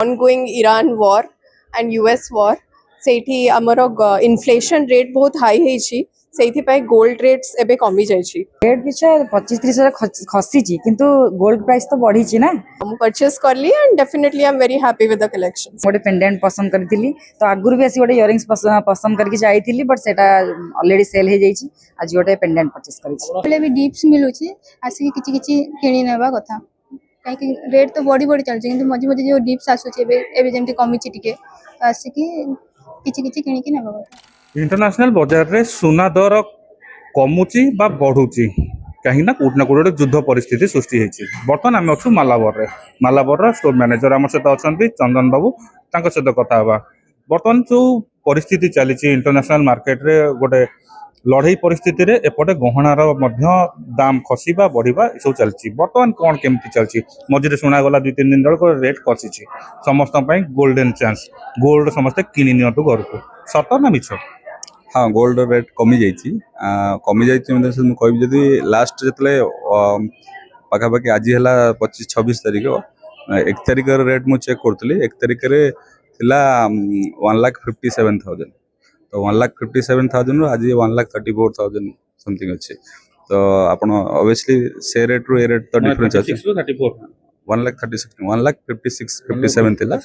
ongoing Iran war and US war ସେଇଠି ଆମର inflation rate ବହୁତ ହାଇ ହେଇଛି, ସେଇଥିପାଇଁ ଗୋଲ୍ଡ ରେଟ୍ସ ଏବେ କମି ଯାଇଛି। ରେଟ୍ ପିଛା 25-30 ଖସିଛି କିନ୍ତୁ ଗୋଲ୍ଡ ପ୍ରାଇସ୍ ତ ବଢିଛି ନା। ମୁଁ ପରଚେସ୍ କଲି and definitely I M very happy with the collections. ଗୋଟେ ପେଣ୍ଡେଣ୍ଟ ପସନ୍ଦ କରିଥିଲି ତ ଆଗରୁ ବି ଆସି ଗୋଟେ ଇୟରିଂସ୍ ପସନ୍ଦ କରିକି ଯାଇଥିଲି ବଟ୍ ସେଟା ଅଲରେଡି ସେଲ୍ ହେଇଯାଇଛି। ଆଜି ଗୋଟେ ପେଣ୍ଡେଣ୍ଟ ପରଚେସ୍ କରିଛି। ହେଲେ ବି ଡିପ୍ସ ମିଳୁଛି, ଆସିକି କିଛି କିଛି କିଣି ନେବା କଥା, କାହିଁକି ରେଟ୍ ତ ବଢି ବଢି ଚାଲିଛି କିନ୍ତୁ ମଝି ମଝି ଯୋଉ ଡିପ୍ସ ଆସୁଛି ଏବେ ଏବେ ଯେମିତି କମିଛି ଟିକେ, ଆସିକି କିଛି କିଛି କିଣିକି ନେବା କଥା। इंटरनेशनल बजार रे सुना दर कमुची बा बढ़ुची कहीं ना कोट गोटे युद्ध परिस्थिति सृष्टि होती। बर्तमान आम अच्छु मालाबर स्टोर मैनेजर आम सहित अच्छा चंदन बाबू सहित कथा बर्तमान जो परिस्थिति चली इंटरनेशनल मार्केट रे गोटे लड़ई परिस्थिति रे एपटे गहनार दाम खसवा बढ़िया सब चलती। बर्तमान कौन केमती चलती मझे शुणागला 2-3 दिन तक रेट खसी समस्त गोल्डन चांस गोल्ड समस्ते किणी नियंतु घर को सत ना मिछ। हाँ गोल्ड रेट कमी जाइए कह जदि लास्ट जो पाखापाखि आज है 25-26 तारीख 1 तारीख रेट मुझे चेक करी 1 तारीख 1,57,000 तो 1,57,000 आज 1,34,000 समथिंग अच्छे तो आपन ऑब्वियसली से रेट रू ए रेट तो डिफरेंस अच्छे 1,36 1,56,57 थिला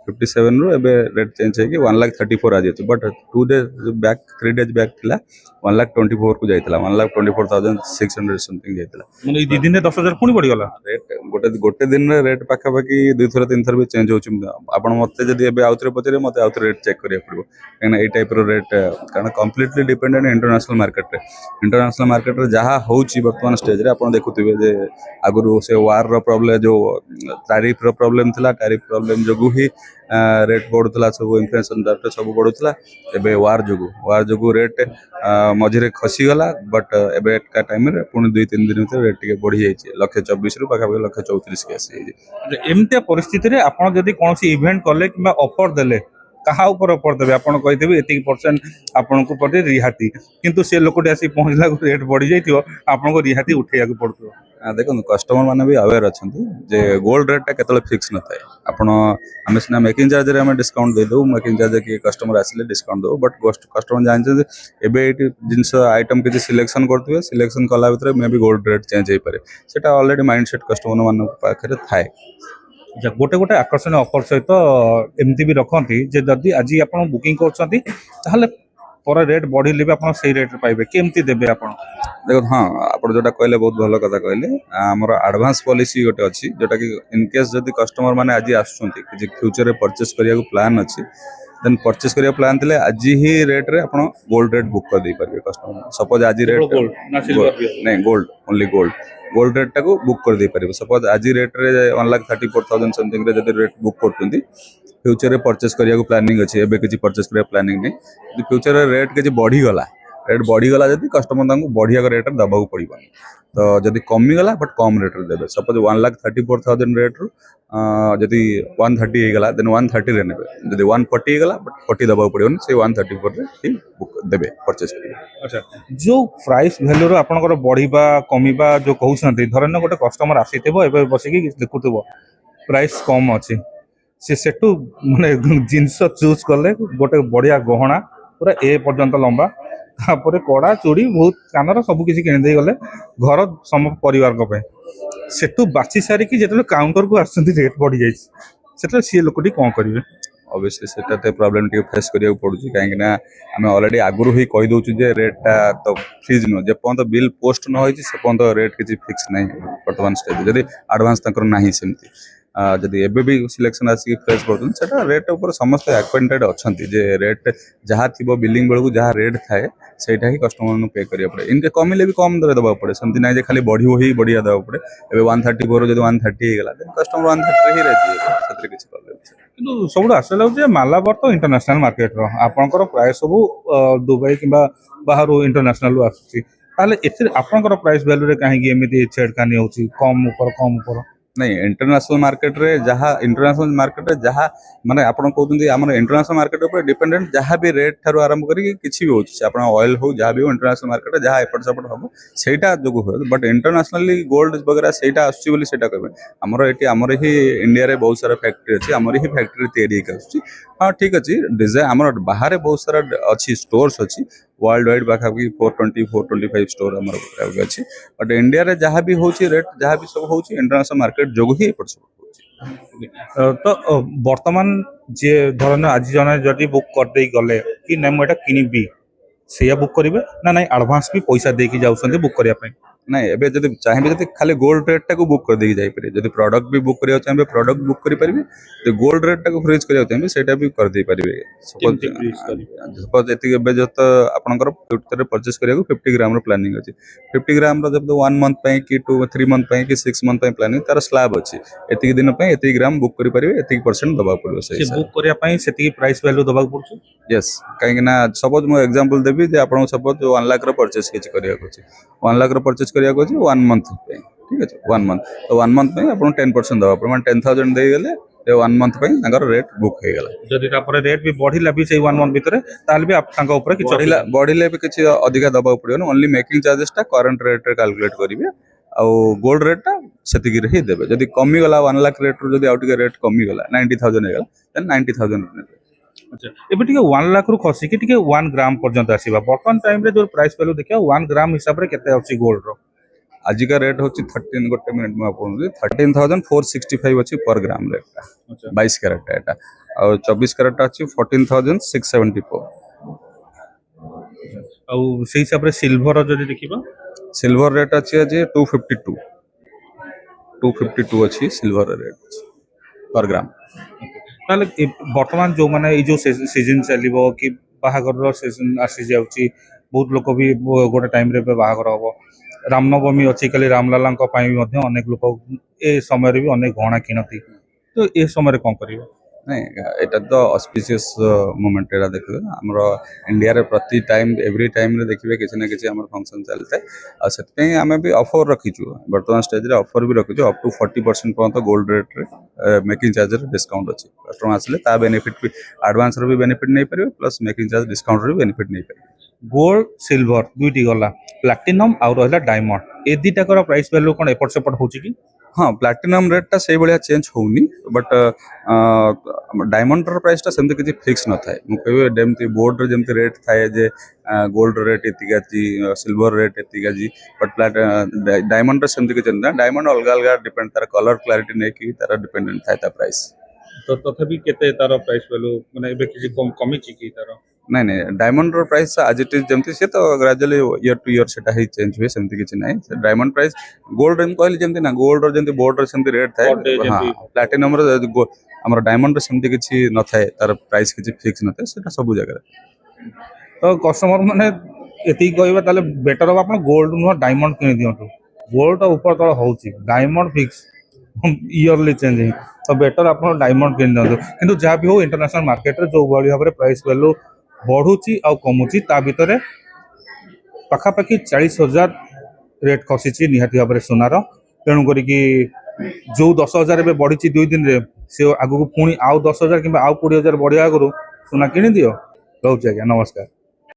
57 रू एबे रेट चेंज है कि 1,34 आ जाय but 2 days back 3 days back थिला 1,24 को जाइतला 1,24,600 समथिंग जाइतला माने दी दिन 10,000 पुनी पड़ी गला रेट गोटे दिन रे रेट पाखा पाखी 2-3 भी चेंज होची आपण मते जदी एबे आउथरे पचरे मते आउथरे रेट चेक करिया पड़बो काना ए टाइप रो रेट कारण कंप्लीटली डिपेंडेंट इंटरनेशनल मार्केट रे जहा होची वर्तमान स्टेज रे आपण देखुथिबे जे आगुरु से वार रो प्रॉब्लम जो टैरिफ रो प्रॉब्लम थिला टैरिफ प्रॉब्लम जगु ही रेट बढ़ुला सब इन्फ्लेशन दर सब बढ़ुला एबे वार जगु रेट मझे खसी गला बट एबे का टाइम रे पुणी 2-3 दिन भीतर रेट टिके बढ़ी जाइए 1,24 रु पाखा 1,34 के आसी एमती परिस्थिति रे आपण जदी कोनसी इवेंट कले किबा ऑफर देले कहा ऊपर ऑफर देबे आपण कहितबे एतिक परसेंट आपण को पड़े रिहाती किंतु से लोकटी आसी पहुंचला रेट बढ़ी जाइतियो आपण को रिहाती उठैया को पड़तो। देखो कस्टमर माने भी अवेयर अच्छा जे गोल्ड रेट टा केतले फिक्स न थाए आपण आमे सिना मेकिंग चार्ज रे आमे डिस्काउंट दे दो मेकिंग चार्ज के कस्टमर आसिले डिस्काउंट दो बट कस्टमर जान जे एबे एटी जिंस आइटम के सिलेक्शन करथुवे सिलेक्शन कला भीतर मे भी गोल्ड रेट चेंज होई पारे सेटा ऑलरेडी माइंडसेट कस्टमर मान पाखरे थाए। गोटे गोटे आकर्षण ऑफर सहित एमती भी रखती जे जदि आज आप बुकिंग कर रेट बढ़ी आप से रेट पाइबे केमती देबे आप देखो हाँ आप जोटा कहले बहुत भल कथा कहले आमर एडवांस पॉलिसी गोटे अच्छी जोटा कि इनकेस जदि कस्टमर माने आज आसुचंती कि फ्यूचर रे परचेस करिया को प्लान अच्छी देन परचेस करिया प्लान थिले आज ही रेट रे आपण गोल्ड रेट बुक कर दे पारबे कस्टमर सपोज आज रेट नहीं गोल्ड ओनली गोल्ड रेट टाको बुक कर दे पारे सपोज आज रेट रे 1,34,000 समथिंग रे जदि रेट बुक करथुंती फ्यूचर रे परचेस करिया को प्लानिंग अछि एबे किछि परचेस करिया प्लानिंग नहीं जदि फ्यूचर रे रेट किछि बढ़ी गला जदि कस्टमर तांको बढ़िया रेट रे दबाउ पड़िबनी तो जदि कमी गला बट कम रेट रे देबे सपोज 1,34,000 रेट रू जदि 130 हे गला देन 130 रे नेबे जदि 140 हे गला बट 40 दबाउ पड़िबनी से 134 रे ही बुक देबे परचेस करिबे। अच्छा जो प्राइस वैल्यू रो आपनकर बढ़ीबा कमीबा जो कहउछंती धरन गोटे कस्टमर आसीथिबो एबे बसिकी देखुथिबो प्राइस कम अछि से सेटू माने जिंस चूज करले गोटे बढ़िया गहना पूरा ए पर्यंत लंबा तापर कड़ा चूड़ी बहुत कानर सब किसी किणी दे गले घर सम परिवार को सेटू बाची सारिकी जेतले काउंटर को आसुंती रेट बढ़ी जाई सेतले सी लोकटी कोन करिवे ऑब्वियसली सेटा ते प्रॉब्लम टी फेस करिया पड़ुची काहे ना हमें ऑलरेडी आगुरु ही कहि दोछु जे रेट ता तो फ्रीज न जे पन तो बिल पोस्ट न होई से पन तो रेट किछि फिक्स नहीं वर्तमान स्टेज जदी एडवांस तकर नाही सेमती जदि एबे भी सिलेक्शन आसी फेस करथुन सेटा रेट ऊपर समस्त एक्वेंटेड अछंती जे रेट जहा थिबो बिलिंग बेलू जहा रेट थाए सेटा ही कस्टमर नु पे करिया पड़े इनके कमिले भी कम दरे दबा पड़े समथि नाही जे खाली बढ़ियो ही बढ़िया दबा पड़े एबे 134 जदि 130 हे गला देन कस्टमर 130 ही रहजी सेतरे किछि प्रॉब्लम किंतु सब आसला जे मालाबर तो इंटरनेशनल मार्केट रो आपनकर प्राइस सब दुबई किबा बाहर इंटरनेशनल आसुची ताले एथि आपनकर प्राइस वैल्यू रे काहे कि एमिति छेड़खानी होची कम ऊपर नहीं इंटरनेशनल मार्केट रे जहाँ माने आपण कहते आम इंटरनेशनल मार्केट ऊपर डिपेंडेंट जहाँ भी रेट ठार आरंभ करी किसी भी होची आपण ऑयल हो जहाँ भी हो इंटरनेशनल मार्केट जहाँ एपट सेपट हम सेटा जो हुए बट इंटरनेशनली गोल्ड वगैरह सेटा आसुची बोली सेटा कहबे हमर ही इंडिया रे बहुत सारा फैक्ट्री अछि हमर ही फैक्ट्री तैयारी आसुची हाँ ठीक अच्छी डिजाइन हमर बाहर बहुत सारा अच्छी स्टोर्स अच्छी वर्ल्ड वाइड पाखापाखि 420 425 स्टोर हमर अच्छी बट इंडिया रे जहाँ भी होची रेट जहाँ भी सब होची इंटरनेशनल मार्केट जो ही एपट सब होची तो बर्तमान जे धरन आज जने जदि बुक करदे गले कि नै मैं किनिबी से बुक करेंगे ना ना एडवांस भी पैसा देके जाउछन्ते बुक करिया पई नहीं एबे जदि चाहिए जदि खाली गोल्ड रेट टाको बुक कर देकी जाई पारे जदि प्रोडक्ट भी बुक करिया चाहिए प्रोडक्ट बुक करि परिबे तो गोल्ड रेट टाको फ्रीज करिया चाहिए सेटा भी कर दे परिबे सपोज एति एबे जत आपनकर फ्यूचर रे परचेस करिया को 50 ग्राम रो प्लानिंग अछि 50 ग्राम रो जब 1 मंथ पई कि 2 3 मंथ पई कि 6 मंथ पई प्लानिंग तार स्लैब अछि एति दिन पई एति ग्राम बुक करि परिबे एति % दबा पड़ो से बुक करिया पई सेति प्राइस वैल्यू दबा पड़छ यस काहे ना सपोज मो एग्जांपल देबी जे आपन सपोज 1 लाख रो परचेस किछ करिया को 1 लाख रो परचेस करिया को 1 मंथ पे ठीक है 1 मंथ तो 1 मंथ में अपन 10% दबा पर माने 10000 दे गेले ते 1 मंथ पे ताकर रेट बुक हे गेला जदि तापर रेट भी बढ़िला भी से 1 मंथ भीतर ताल भी आप तांका ऊपर कि बढ़िले भी किछ अधिका दबा पड़ियो ओनली मेकिंग चार्जेस टा करंट रेट रे कैलकुलेट करिवे आ गोल्ड रेट टा सेति गिर ही देबे जदि कमी गला 1 लाख रेट रो जदि आउटिके रेट कमी गला 90000 हे गेला देन 90000 अच्छा एबे टिके 1 लाख रु खसी कि टिके 1 ग्राम पर्यंत आसीबा वर्तमान टाइम रे जो प्राइस वैल्यू देखियो 1 ग्राम हिसाब रे केते अछि गोल्ड रो आज का रेट होची 13 गोटे मिनिट में आपन 13465 अछि पर ग्राम रेट टा अच्छा 22 कैरेट एटा और 24 कैरेट अछि 14674 औ से हिसाब रे सिल्वर जदि देखिबा सिल्वर रेट अछि आज 252 अछि सिल्वर रेट पर ग्राम ताले वर्तमान जो माने ए जो सीजन चलिबो कि बाहागर रो सीजन आसी जाउची बहुत लोक भी गोटे टाइम रे बाहागर हबो रामनवमी अच्छी कल रामलाला अनेक लोग ए समय भी अनेक गहना किणती तो ए समय कौन कर नहीं एटा तो ऑस्पिशियस मोमेंट एटा देखबे हमर इंडिया रे प्रति टाइम एवरी टाइम रे देखबे किछ ना किछ हमर फंक्शन चलते आ सेत पे हमें भी ऑफर रखिछु वर्तमान स्टेज रे ऑफर भी रखिछु अप टू 40% पर्यंत गोल्ड रेट रे मेकिंग चार्ज रे डिस्काउंट अछि कस्टमर आसले ता बेनिफिट भी एडवांस रे भी बेनिफिट नहीं परिबे प्लस मेकिंग चार्ज डिस्काउंट रे बेनिफिट नहीं परिबे गोल्ड सिल्वर दुईटी गला प्लाटिनम आ रहला डायमंड ए दुईटा प्राइस वैल्यू कोन एपट सेपट होची कि हाँ प्लाटिनम रेट टा से भाया चेंज होनी बट डायमंड प्राइस टा सेमती किसी फिक्स न थाए मु कहबे जेमती बोर्ड रे जेमती रेट थाए जे गोल्ड रेट एतिका जी सिल्वर रेट एतिका जी बट डायमंड रे सेमती किछ न डायमंड अलग अलग डिपेंड तार कलर क्लैरिटी नै कि तार डिपेंडेंट थाए ता प्राइस तो तथापि केते तार प्राइस वैल्यू माने एबे किछि कमी छि कि तार नहीं नहीं डायमंड रो प्राइस आज इट इज जमती से तो ग्रेजुअली ईयर टू ईयर सेटा ही चेंज हुए सेमती किछ नहीं डायमंड प्राइस गोल्ड रेम कहली जेमती ना गोल्ड रो जेमती बोर्ड रो सेमती रेट थाए हां प्लैटिनम रो हमर डायमंड रो सेमती किछ न थाए तार प्राइस किछ फिक्स न थाए सेटा सब जगह तो कस्टमर माने एति कहबा ताले बेटर हो अपन गोल्ड न डायमंड किनि दियंतु गोल्ड ऊपर तळ होउची डायमंड फिक्स ईयरली चेंजिंग तो बेटर अपन डायमंड किनि दियंतु किंतु जा भी हो इंटरनेशनल मार्केट रे जो बळी भाबरे प्राइस वैल्यू बढ़ुची आ कमुची ता भितर पाखापाखि 40,000 रेट खसी निहाती भाव में सुनार तेणु करी जो 10,000 ए बढ़ी 2 दिन रे से आगु पुणी आउ 10,000 कि आउ 20,000 बढ़िया आगु सुना किणी दियो रोचे आज्ञा नमस्कार।